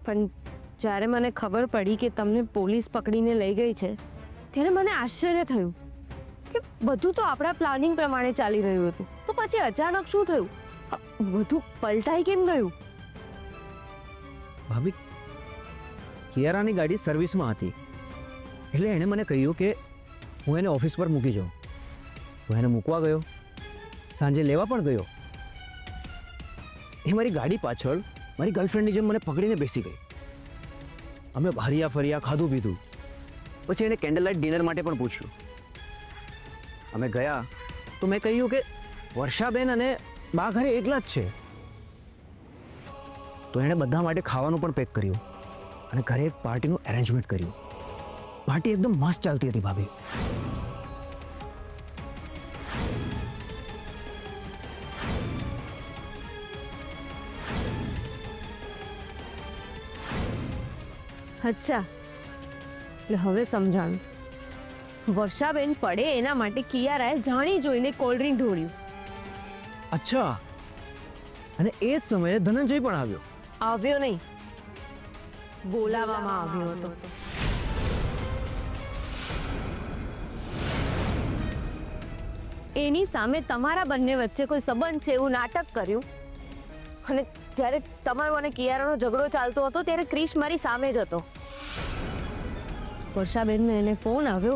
પણ જ્યારે મને ખબર પડી કે તમને પોલીસ પકડીને લઈ ગઈ છે ત્યારે મને આશ્ચર્ય થયું કે બધું તો આપણા પ્લાનિંગ પ્રમાણે ચાલી રહ્યું હતું, તો પછી અચાનક શું થયું? બધું પલટાઈ કેમ ગયું? ભાભી, કિયારાની ગાડી સર્વિસમાં હતી એટલે એણે મને કહ્યું કે હું એને ઓફિસ પર મૂકી જાઉં. હું એને મૂકવા ગયો, સાંજે લેવા પણ ગયો. એ મારી ગાડી પાછળ મારી ગર્લફ્રેન્ડની જેમ મને પકડીને બેસી ગઈ. અમે હર્યા ફર્યા, ખાધું પીધું. પછી એને કેન્ડલ લાઇટ ડિનર માટે પણ પૂછ્યું. અમે ગયા તો મેં કહ્યું કે વર્ષાબેન અને બા ઘરે એકલા જ છે. તો એણે બધા માટે ખાવાનું પણ પેક કર્યું અને ઘરે એક પાર્ટીનું એરેન્જમેન્ટ કર્યું. પાર્ટી એકદમ મસ્ત ચાલતી હતી ભાભી. અચ્છા, એટલે હવે સમજાણું. વર્ષાબેન પડે એના માટે કિયારાએ જાણી જોઈને કોલ્ડ ડ્રિંક ઢોળ્યું. અચ્છા, અને એ જ સમયે ધનંજય પણ આવ્યો. આવ્યો નહીં, બોલાવવામાં આવ્યો હતો. એની સામે તમારા બંને વચ્ચે કોઈ સંબંધ છે એવું નાટક કર્યું અને જ્યારે તમારો અને કિયારાનો ઝઘડો ચાલતો હતો ત્યારે ક્રિશ મારી સામે જ હતો. વર્ષાબેનને એને ફોન આવ્યો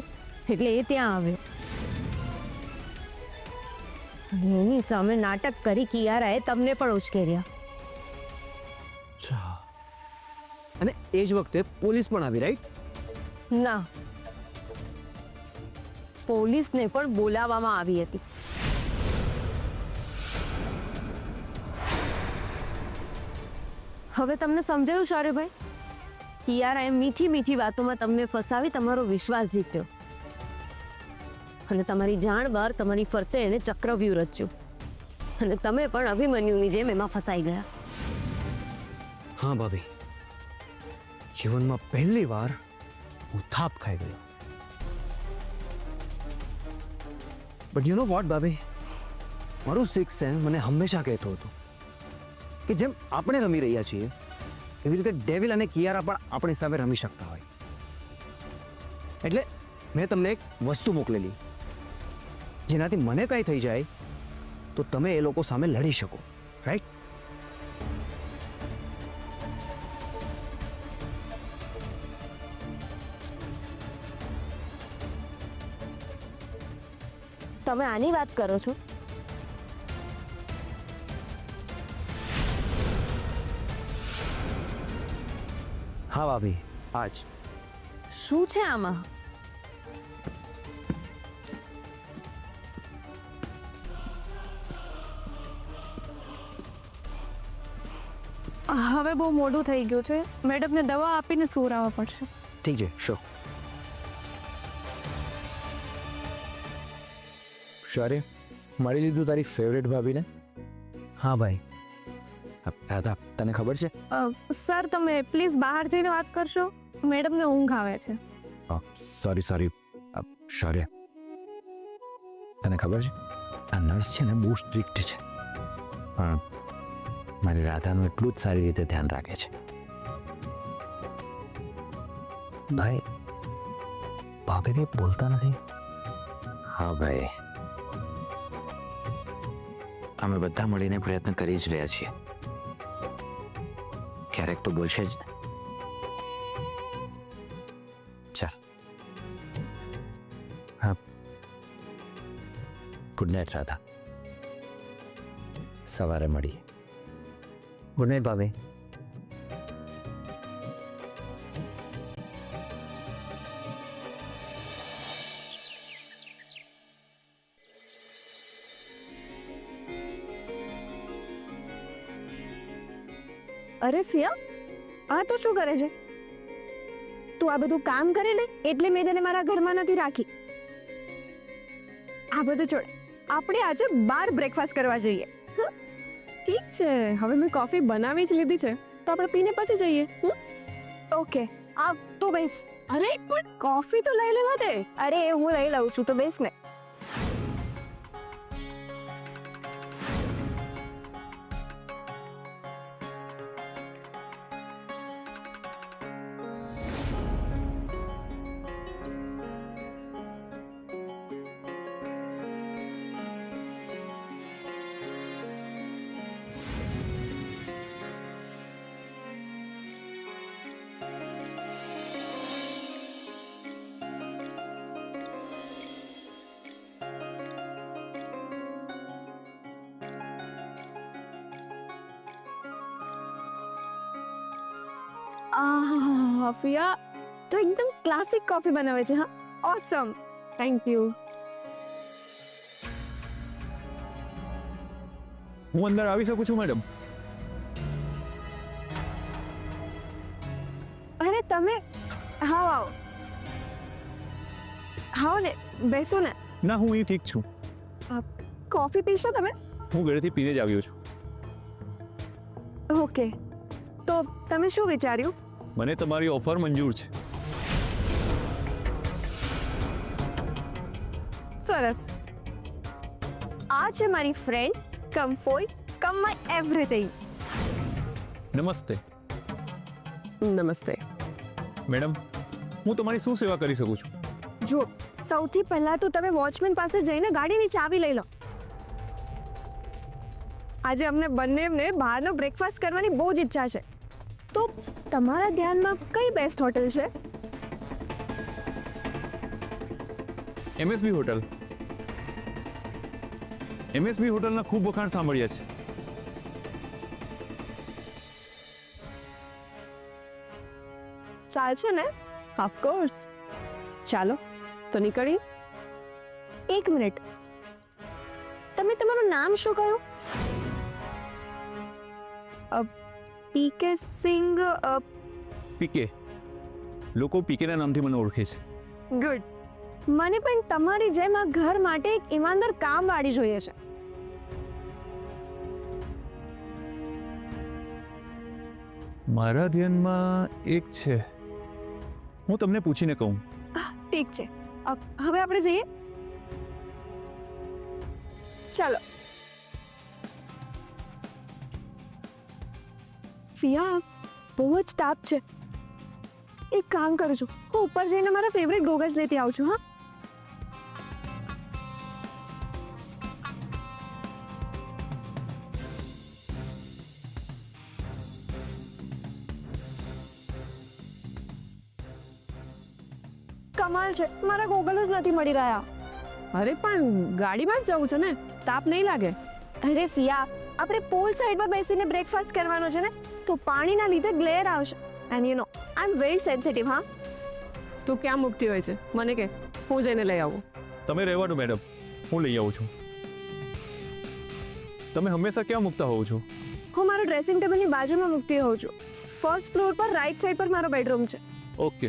એટલે એ ત્યાં આવ્યો અને એની સામે નાટક કરી કિયારાએ તમને પણ ઉશ્કેર્યા. અને એ જ વખતે પોલીસ પણ આવી, રાઈટ? ના, પોલીસને પણ બોલાવવામાં આવી હતી. હવે તમને સમજાયું શૌર્યભાઈ? કિયારાએ મીઠી મીઠી વાતોમાં તમને ફસાવી તમારો વિશ્વાસ જીત્યો અને તમારી જાણ બહાર તમારી ફરતે એને ચક્રવ્યૂહ રચ્યું અને તમે પણ અભિમન્યુની જેમ એમાં ફસાઈ ગયા. હા ભાભી, જીવનમાં પહેલી વાર હું થાપ ખાઈ ગયો. બટ યુ નો વોટ ભાભી, મારું સિક્સ સેન્સ મને હંમેશા કહેતું હતું કે જેમ આપણે રમી રહ્યા છીએ એવી રીતે ડેવિલ અને કિયારા પણ આપણી સામે રમી શકતા હોય. એટલે મેં તમને એક વસ્તુ મોકલેલી જેનાથી મને કંઈ થઈ જાય તો તમે એ લોકો સામે લડી શકો, રાઈટ? તમે આની વાત કરો છો? હા ભાભી, આજ. શું છે આમાં? હવે બહુ મોડું થઈ ગયું છે, મેડમને દવા આપીને સુવડાવવા પડશે. ઠીક છે, શો. શૌર્ય, મળી લીધું તારી ફેવરેટ ભાભીને? હા ભાઈ. રાધા, તને ખબર છે? સર, તમે પ્લીઝ બહાર જઈને વાત કરશો, મેડમને ઊંઘ આવે છે. સોરી શૌર્ય, તને ખબર છે આ નર્સ છે ને બહુ સ્ટ્રિક્ટ છે, પણ મારી રાધાનું એટલું જ સારી રીતે ધ્યાન રાખે છે. ભાઈ, ભાભી કંઈ બોલતા નથી. હા ભાઈ, અમે બધા મળીને પ્રયત્ન કરી જ રહ્યા છીએ. ક્યારેક તો બોલશે જ ને. ચાલ, હા, ગુડ નાઇટ રાધા, સવારે મળીએ. ગુડ નાઇટ ભાભી. અરે ફિયા, આ તો શું કરે છે? તું આ બધું કામ કરે ને એટલે મેં તને મારા ઘરમાં નથી રાખી. આ બધું છોડ, આપણે આજે બહાર બ્રેકફાસ્ટ કરવા જઈએ. ઠીક છે, હવે મેં કોફી બનાવી જ લીધી છે તો આપણે પીને પછી જઈએ. ઓકે, આ તું બેસ. અરે પણ કોફી તો લઈ લેવા દે. અરે હું લઈ લઉં છું, તો બેસ ને. ફિયા તો એકદમ ક્લાસિક કોફી બનાવે છે હા ઓસમ થેન્ક યુ હું અંદર આવી શકું છું મેડમ? અરે તમે હા આવો હા ને બેસો ને ના, હું અહીં ઠીક છું. કોફી પીશો તમે હું ઘરેથી પીને જ આવ્યો છું. ઓકે તો તમે શું વિચાર્યું મને તમારી ઓફર મંજૂર છે. સરસ આ છે મારી ફ્રેન્ડ કમ ફોઈ કમ માય એવરીથિંગ નમસ્તે નમસ્તે મેડમ, હું તમારી શું સેવા કરી શકું છું? જો સૌથી પહેલા તો તમે વોચમેન પાસે જઈને ગાડીની ચાવી લઈ લો આજે અમને બંનેને બહારનો બ્રેકફાસ્ટ કરવાની બહુ જ ઈચ્છા છે તો તમારા ધ્યાનમાં કઈ બેસ્ટ હોટલ છે MSB હોટલ. MSB હોટલના ખૂબ વખાણ સાંભળ્યા છે. ચાલશે ને ઓફકોર્સ ચાલો તો નીકળી એક મિનિટ તમે તમારું નામ શું કહ્યું પીકે સિંઘ પીકે. લોકો પીકેના નામથી મને ઓળખે છે. ગુડ મને પણ તમારી જેમ આ ઘર માટે એક ઈમાનદાર કામવાળી જોઈએ છે મારા ધ્યાનમાં એક છે. હું તમને પૂછીને કહું. ઠીક છે હવે આપણે જઈએ ચાલો ફિયા બહુ જ તાપ છે એક કામ કરું છું હું ઉપર જઈને મારા ફેવરેટ ગોગલ્સ લેતી આવું છું હા કમાલ છે મારા ગોગલ જ નથી મળી રહ્યા અરે પણ ગાડીમાં જ જવું છે ને તાપ નહીં લાગે અરે ફિયા આપણે પોલ સાઈડ પર બેસીને બ્રેકફાસ્ટ કરવાનો છે ને તો પાણીના લીધે ગ્લેર આવશે and you know I am very sensitive હા તું ક્યાં મૂકતી હોય છે મને કે હું જઈને લઈ આવું તમે રહેવા દો મેડમ, હું લઈ આવું છું. તમે હંમેશા ક્યાં મૂકતા હોવ છો? હું મારા ડ્રેસિંગ ટેબલની બાજુમાં મૂકતી હોઉં છું ફર્સ્ટ ફ્લોર પર રાઈટ સાઈડ પર મારો બેડરૂમ છે ઓકે.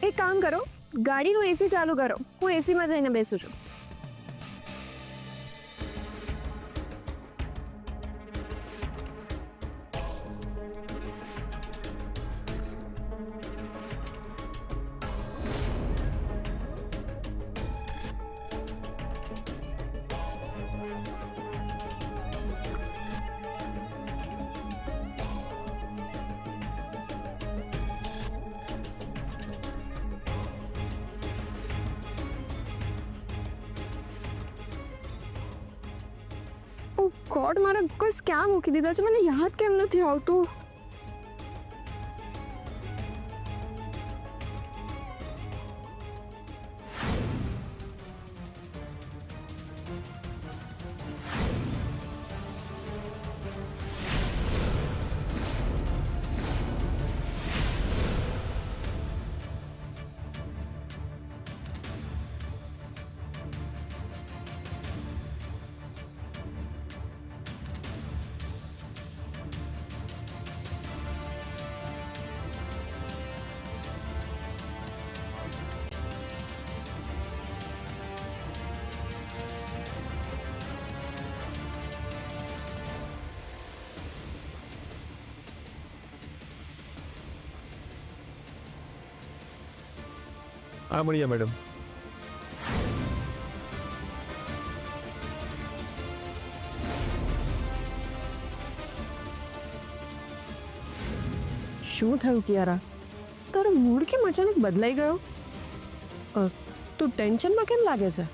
એક કામ કરો ગાડીનું એસી ચાલુ કરો હું એસીમાં જઈને બેસું છું ઓ ગોડ મારા કોઈ ક્યાં મૂકી દીધા છે મને યાદ કેમ નથી આવતું આ મળ્યા મેડમ. શું થયું કિયારા તારો મૂડ કેમ અચાનક બદલાઈ ગયો તું ટેન્શનમાં કેમ લાગે છે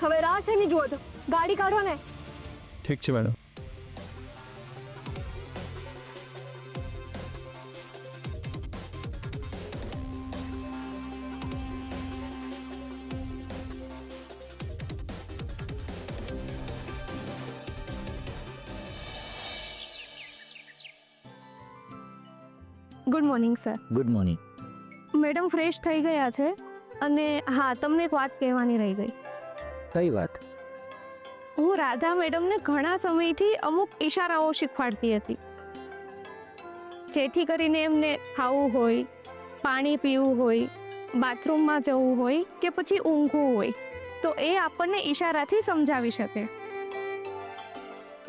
હવે રાહ છે ની જુઓ છો ગાડી કાઢો ને ઠીક છે madam. Good morning sir. Good morning. Madam fresh થઈ ગયા છે અને હા તમને એક વાત કહેવાની રહી ગઈ. કઈ વાત? હું રાધા મેડમને ઘણા સમયથી અમુક ઈશારાઓ શીખવાડતી હતી, જેથી કરીને એમને ખાવું હોય, પાણી પીવું હોય, બાથરૂમમાં જવું હોય કે પછી ઊંઘવું હોય તો એ આપણને ઈશારાથી સમજાવી શકે,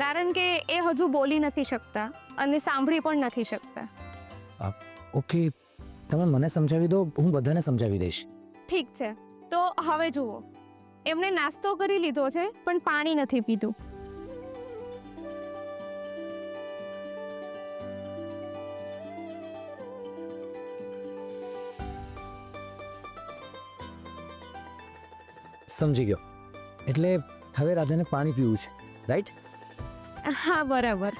કારણ કે એ હજુ બોલી નથી શકતા અને સાંભળી પણ નથી શકતા. ઓકે, તમે મને સમજાવી દો, હું બધાને સમજાવી દઈશ. ઠીક છે, તો હવે જુઓ, એમણે નાસ્તો કરી લીધો છે પણ પાણી નથી પીધું. સમજી ગયો. એટલે હવે રાધાને પાણી પીવું છે, રાઈટ? હા બરાબર.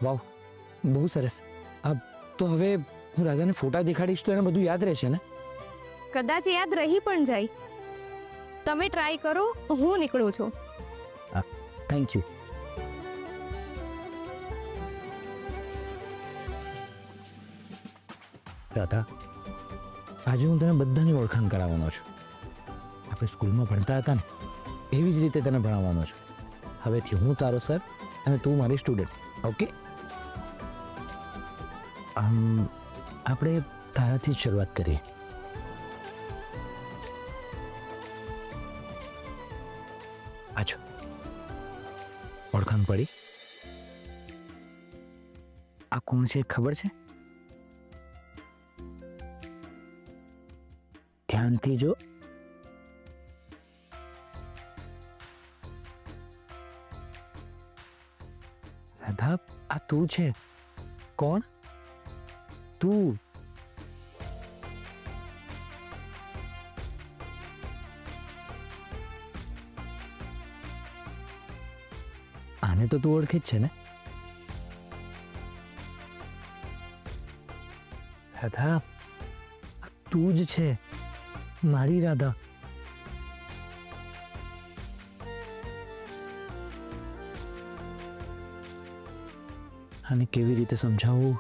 વાવ, બહુ સરસ. તો હવે હું રાધાને ફોટા દેખાડીશ તો એને બધું યાદ રહેશે ને? કદાચ યાદ રહી પણ જાય. તમે ટ્રાય કરો, હું નીકળું છું. Thank you. રાધા, આજે હું તને બધાની ઓળખાણ કરાવવાનો છું. આપણે સ્કૂલમાં ભણતા હતા ને એવી જ રીતે તને ભણાવવાનો છું. હવેથી હું તારો સર અને તું મારી સ્ટુડન્ટ. ઓકે? આપણે તારાથી જ શરૂઆત કરીએ. આજો, ઓળખાણ પડી? આ કોણ છે ખબર છે? ધ્યાનથી જો. રાધા, આ તું છે. કોણ? તું. આને તો તું ઓળખે જ છે ને? રાધા, તું જ છે, મારી રાધા. આને કેવી રીતે સમજાવું?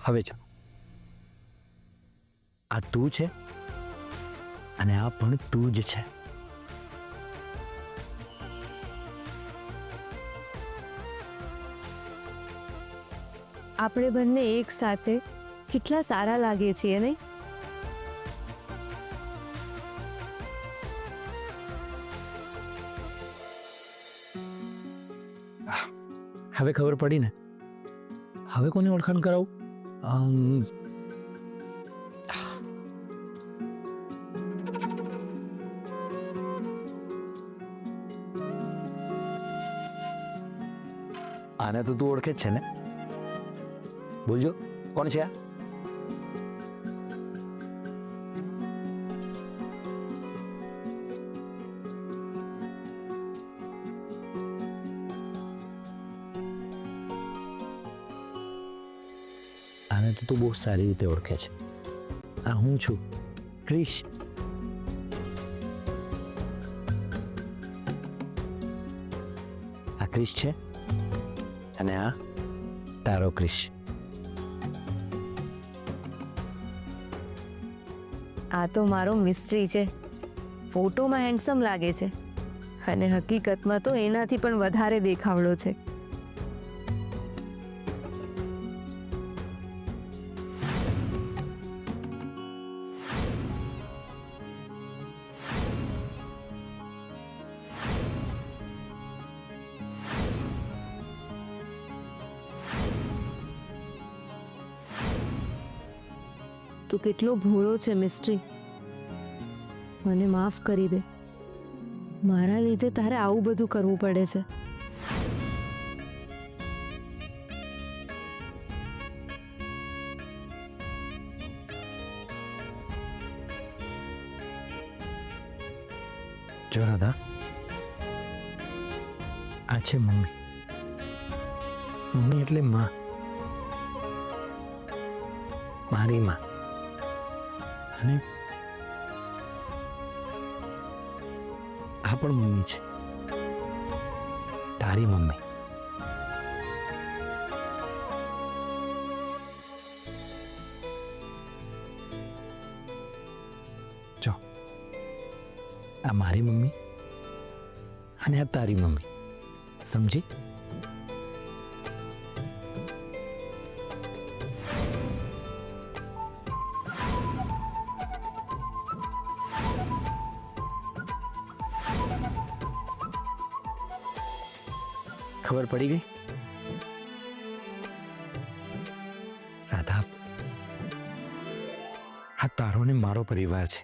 હવે ચાલો, આ તું છે અને આ પણ તું જ છે. આપણે બંને એક સાથે કેટલા સારા લાગીએ છીએ નહીં? હવે ખબર પડી ને? હવે કોને ઓળખાણ કરાવું? આને તો તું ઓળખે જ છે ને? બોલજો, કોણ છે આ? આને તો તું બહુ સારી રીતે ઓળખે છે. આ હું છું, ક્રિશ. આ ક્રિશ છે અને આ તારો ક્રિશ. આ તો મારો મિસ્ત્રી છે. ફોટોમાં હેન્ડસમ લાગે છે અને હકીકતમાં તો એનાથી પણ વધારે દેખાવડો છે. તું કેટલો ભોળો છે મિસ્ટ્રી. મને માફ કરી દે. મારા લીધે તારે આવું બધું કરવું પડે છે. જો રાધા, આ છે મમ્મી. મમ્મી એટલે માં, મારી માં. અને આ પણ મમ્મી છે, તારી મમ્મી. જો, આ મારી મમ્મી અને આ તારી મમ્મી, સમજી? ખબર પડી ગઈ? રાધા, આ તારો ને મારો પરિવાર છે,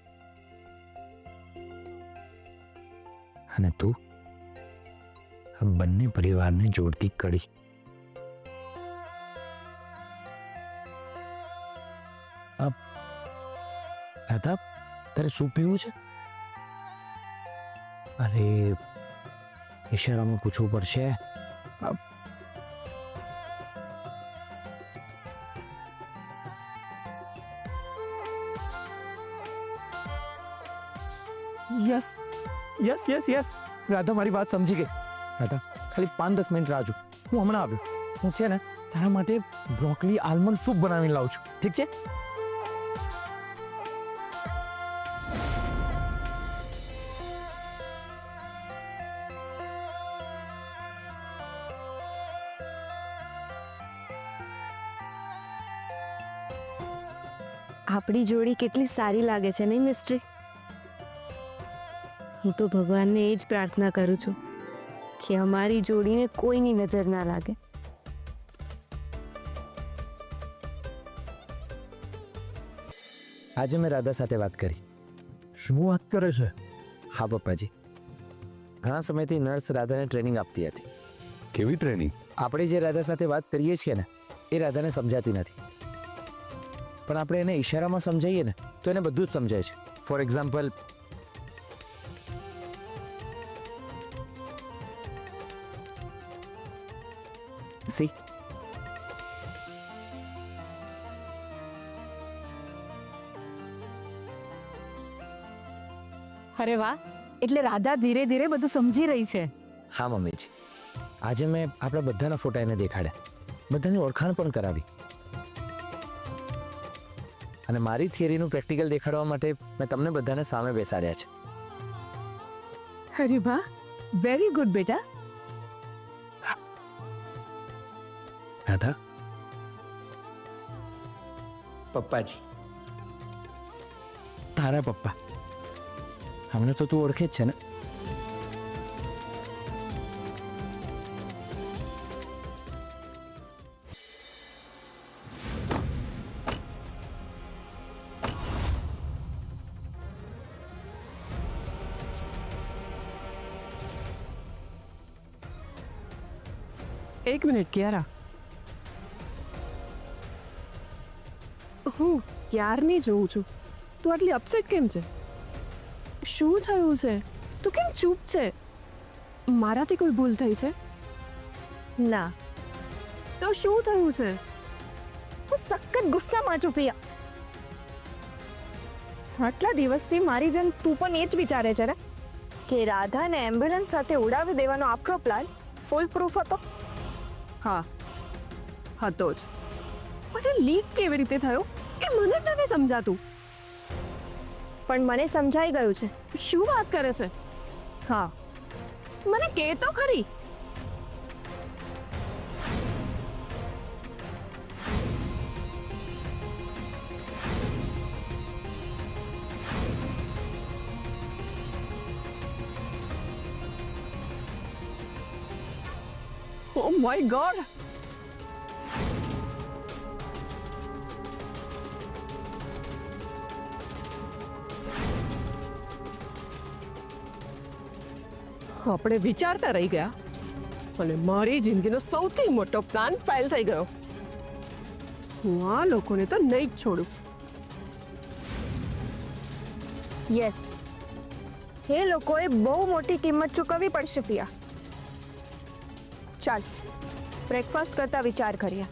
અને તું આ બંને પરિવારને જોડતી કડી. રાધા, તારે શું પીવું છે? અરે, ઈશારામાં પૂછવું પડશે. Yes yes yes yes, Radha મારી વાત સમજી ગઈ. રાધા, ખાલી 5-10 મિનિટ રાહ જો, હું હમણાં આવ્યો. હું છે ને તારા માટે બ્રોકલી આલમંડ સૂપ બનાવીને લાવું છું, ઠીક છે? આપણી જોડી કેટલી સારી લાગે છે નહીં મિસ્ટ્રી? હું તો ભગવાનને એ જ પ્રાર્થના કરું છું કે અમારી જોડીને કોઈની નજર ના લાગે. આજે મેં રાધા સાથે વાત કરી. શું વાત કરે છે? હા પપ્પાજી, ઘણા સમયથી નર્સ રાધાને ટ્રેનિંગ આપતી હતી. કેવી ટ્રેનિંગ? આપણે જે રાધા સાથે વાત કરીએ છીએ ને, એ રાધાને સમજાતી નથી. પણ આપણે એને ઈશારામાં સમજાવીએ ને તો એને બધું જ સમજાય છે. ફોર એક્ઝામ્પલ, સી, અરે વાહ, એટલે રાધા ધીરે ધીરે બધું સમજી રહી છે. હા મમ્મીજી, આજે મેં આપણા બધાના ફોટા એને દેખાડ્યા, બધાની ઓળખાણ પણ કરાવી, અને મારી થિયરીનું પ્રેક્ટિકલ દેખાડવા માટે મેં તમને બધાને સામે બેસાડ્યા છે. અરે વાહ, વેરી ગુડ બેટા. રાધા, પપ્પાજી. તારા પપ્પા. હમણાં તો તું ઓળખે જ છે ને? એક મિનિટ કિયારા, હું ક્યારની જોઉં છું. તું આટલી અપસેટ કેમ છે? શું થયું છે? તું કેમ ચૂપ છે? મારાથી કોઈ ભૂલ થઈ છે? ના, તો શું થયું છે? હું સખત ગુસ્સામાં છું ફિયા. આટલા દિવસથી મારી જેમ તું પણ એ જ વિચારે છે ને કે રાધાને એમ્બ્યુલન્સ સાથે ઉડાવી દેવાનો આપણો પ્લાન ફૂલ પ્રૂફ હતો? હા, હતો જ. પણ એ લીક કેવી રીતે થયો એ મને જ નથી સમજાતું. પણ મને સમજાઈ ગયું છે. શું વાત કરે છે? હા, મને કહે તો ખરી. Oh my God! આપણે વિચારતા રહી ગયા અને મારી જિંદગીનો સૌથી મોટો પ્લાન ફેલ થઈ ગયો. હું આ લોકોને તો નહીં જ છોડું. યસ, એ લોકોએ બહુ મોટી કિંમત ચૂકવવી પડશે ફિયા. ચાલ બ્રેકફાસ્ટ કરતા વિચાર કરીએ.